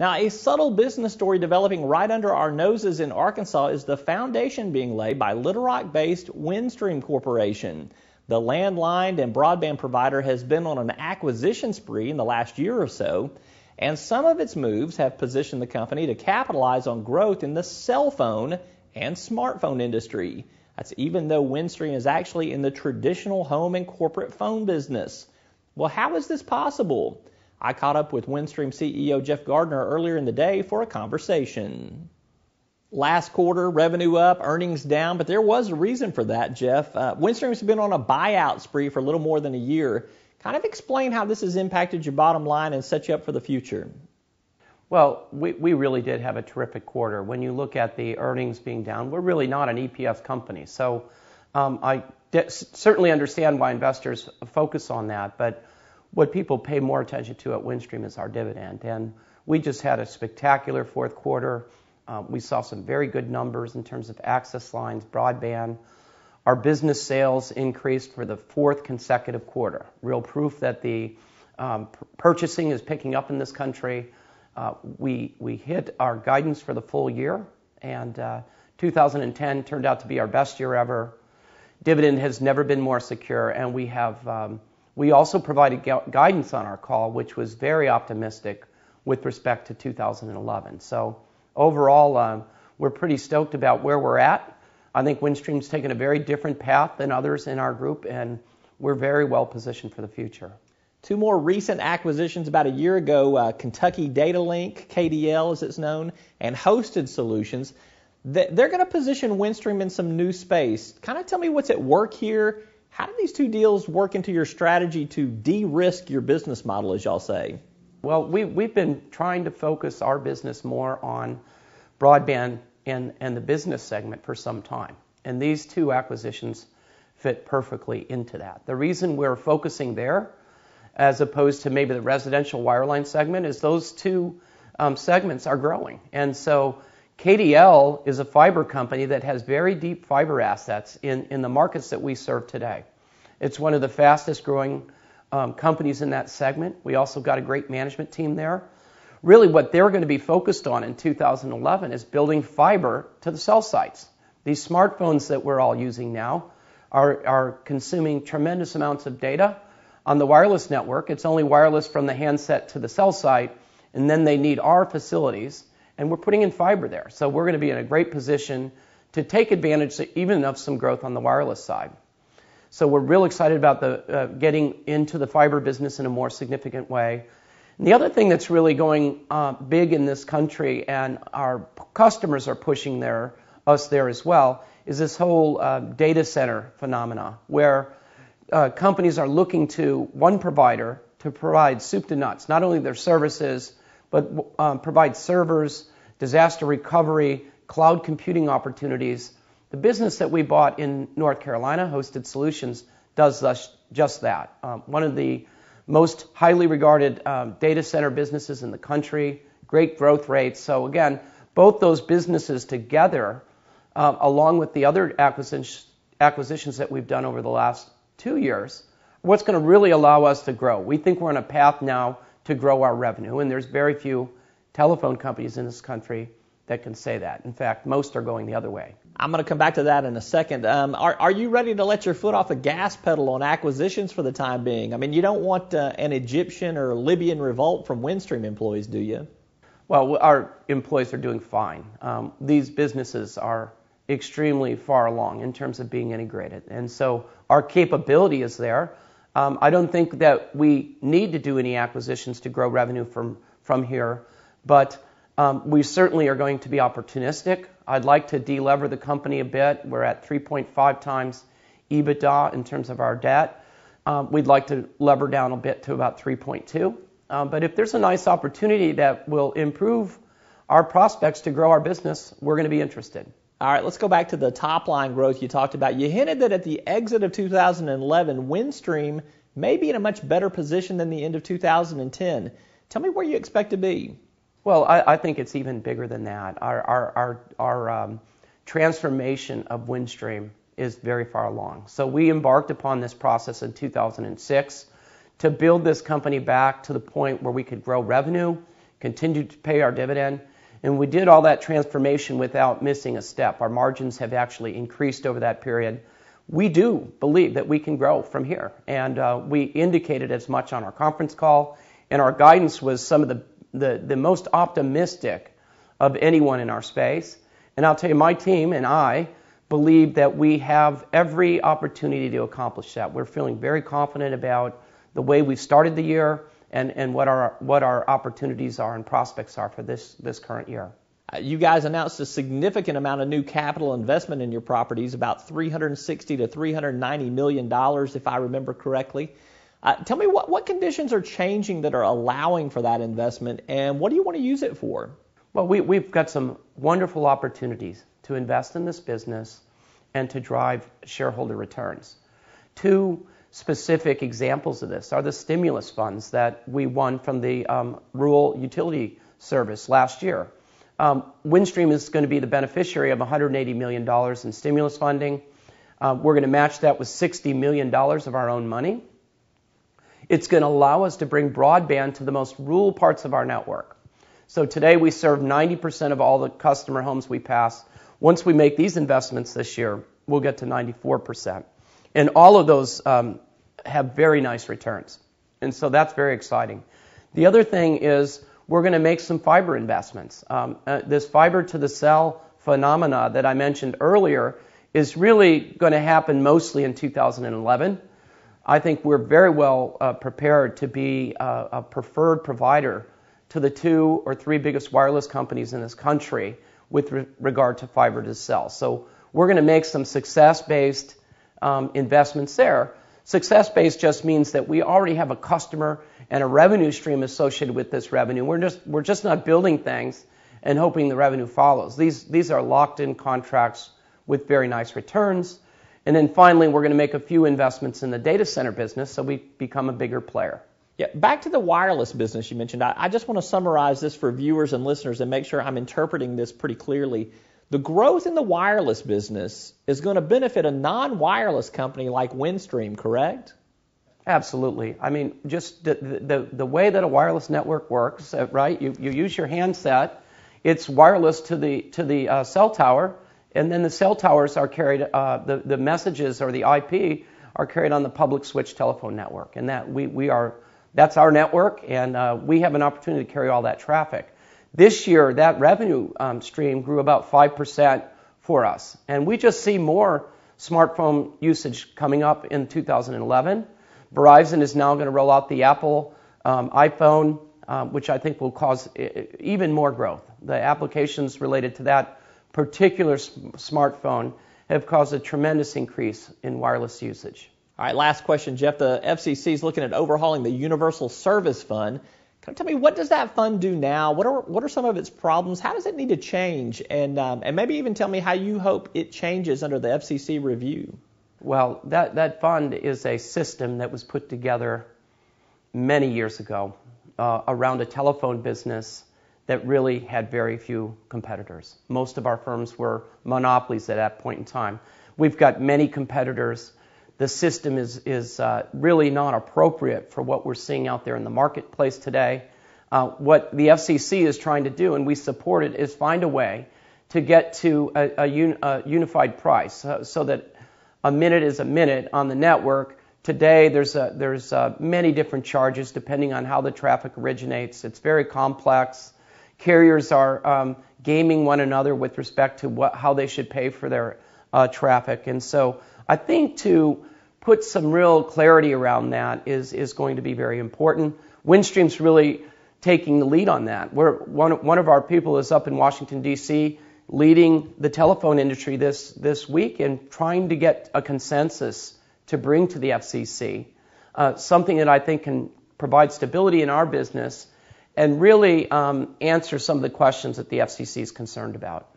Now, a subtle business story developing right under our noses in Arkansas is the foundation being laid by Little Rock-based Windstream Corporation. The landline and broadband provider has been on an acquisition spree in the last year or so, and some of its moves have positioned the company to capitalize on growth in the cell phone and smartphone industry. That's even though Windstream is actually in the traditional home and corporate phone business. Well, how is this possible? I caught up with Windstream CEO Jeff Gardner earlier in the day for a conversation. Last quarter, revenue up, earnings down, but there was a reason for that, Jeff. Windstream's been on a buyout spree for a little more than a year. Kind of explain how this has impacted your bottom line and set you up for the future. Well, we really did have a terrific quarter. When you look at the earnings being down, we're really not an EPS company. So I certainly understand why investors focus on that, but what people pay more attention to at Windstream is our dividend. And we just had a spectacular fourth quarter. We saw some very good numbers in terms of access lines, broadband. Our business sales increased for the fourth consecutive quarter. Real proof that the purchasing is picking up in this country. We hit our guidance for the full year, and 2010 turned out to be our best year ever. Dividend has never been more secure, and we also provided guidance on our call, which was very optimistic with respect to 2011. So overall, we're pretty stoked about where we're at. I think Windstream's taken a very different path than others in our group, and we're very well positioned for the future. Two more recent acquisitions about a year ago, Kentucky Data Link, KDL as it's known, and Hosted Solutions. They're going to position Windstream in some new space. Kind of tell me what's at work here. How do these two deals work into your strategy to de-risk your business model, as y'all say? Well, we've been trying to focus our business more on broadband and the business segment for some time. And these two acquisitions fit perfectly into that. The reason we're focusing there, as opposed to maybe the residential wireline segment, is those two segments are growing. And so KDL is a fiber company that has very deep fiber assets in the markets that we serve today. It's one of the fastest growing companies in that segment. We also got a great management team there. Really what they're going to be focused on in 2011 is building fiber to the cell sites. These smartphones that we're all using now are consuming tremendous amounts of data on the wireless network. It's only wireless from the handset to the cell site, and then they need our facilities, and we're putting in fiber there. So we're going to be in a great position to take advantage even of some growth on the wireless side. So we're real excited about the getting into the fiber business in a more significant way. And the other thing that's really going big in this country, and our customers are pushing us there as well, is this whole data center phenomena, where companies are looking to one provider to provide soup to nuts, not only their services, but provide servers, disaster recovery, cloud computing opportunities. The business that we bought in North Carolina, Hosted Solutions, does just that. One of the most highly regarded data center businesses in the country, great growth rates. So again, both those businesses together, along with the other acquisitions that we've done over the last 2 years, what's going to really allow us to grow. We think we're on a path now to grow our revenue, and there's very few telephone companies in this country that can say that. In fact, most are going the other way. I'm going to come back to that in a second. Are you ready to let your foot off the gas pedal on acquisitions for the time being? I mean, you don't want an Egyptian or Libyan revolt from Windstream employees, do you? Well, our employees are doing fine. These businesses are extremely far along in terms of being integrated, and so our capability is there. I don't think that we need to do any acquisitions to grow revenue from here, but we certainly are going to be opportunistic. I'd like to de-lever the company a bit. We're at 3.5 times EBITDA in terms of our debt. We'd like to lever down a bit to about 3.2. But if there's a nice opportunity that will improve our prospects to grow our business, we're going to be interested. All right, let's go back to the top line growth you talked about. You hinted that at the exit of 2011, Windstream may be in a much better position than the end of 2010. Tell me where you expect to be. Well, I think it's even bigger than that. Our transformation of Windstream is very far along. So we embarked upon this process in 2006 to build this company back to the point where we could grow revenue, continued to pay our dividend, and we did all that transformation without missing a step. Our margins have actually increased over that period. We do believe that we can grow from here, and we indicated as much on our conference call, and our guidance was some of the most optimistic of anyone in our space. And I'll tell you, my team and I believe that we have every opportunity to accomplish that. We're feeling very confident about the way we've started the year and what our opportunities are and prospects are for this current year. You guys announced a significant amount of new capital investment in your properties, about $360 to $390 million, if I remember correctly. Tell me what conditions are changing that are allowing for that investment, and what do you want to use it for? Well, we've got some wonderful opportunities to invest in this business and to drive shareholder returns. Two specific examples of this are the stimulus funds that we won from the Rural Utility Service last year. Windstream is going to be the beneficiary of $180 million in stimulus funding. We're going to match that with $60 million of our own money. It's going to allow us to bring broadband to the most rural parts of our network. So today we serve 90% of all the customer homes we pass. Once we make these investments this year, we'll get to 94%. And all of those have very nice returns. And so that's very exciting. The other thing is we're going to make some fiber investments. This fiber to the cell phenomena that I mentioned earlier is really going to happen mostly in 2011. I think we're very well prepared to be a preferred provider to the 2 or 3 biggest wireless companies in this country with regard to fiber to the cell. So we're going to make some success-based investments there. Success-based just means that we already have a customer and a revenue stream associated with this revenue. We're just not building things and hoping the revenue follows. These are locked-in contracts with very nice returns. And then finally, we're going to make a few investments in the data center business so we become a bigger player. Yeah, back to the wireless business you mentioned. I just want to summarize this for viewers and listeners and make sure I'm interpreting this pretty clearly. The growth in the wireless business is going to benefit a non-wireless company like Windstream, correct? Absolutely. I mean, just the way that a wireless network works, right? You use your handset. It's wireless to the cell tower, and then the cell towers are carried. The messages or the IP are carried on the public switch telephone network, and that's our network, and we have an opportunity to carry all that traffic. This year, that revenue stream grew about 5% for us. And we just see more smartphone usage coming up in 2011. Verizon is now going to roll out the Apple iPhone, which I think will cause even more growth. The applications related to that particular smartphone have caused a tremendous increase in wireless usage. All right, last question, Jeff. The FCC is looking at overhauling the Universal Service Fund. Can you tell me, what does that fund do now? What are some of its problems? How does it need to change? And maybe even tell me how you hope it changes under the FCC review. Well, that fund is a system that was put together many years ago around a telephone business that really had very few competitors. Most of our firms were monopolies at that point in time. We've got many competitors. The system is really not appropriate for what we're seeing out there in the marketplace today. What the FCC is trying to do, and we support it, is find a way to get to a unified price so that a minute is a minute on the network. Today, there's many different charges depending on how the traffic originates. It's very complex. Carriers are gaming one another with respect to how they should pay for their traffic. And so I think to put some real clarity around that is going to be very important. Windstream's really taking the lead on that. One of our people is up in Washington, D.C., leading the telephone industry this week and trying to get a consensus to bring to the FCC, something that I think can provide stability in our business and really answer some of the questions that the FCC is concerned about.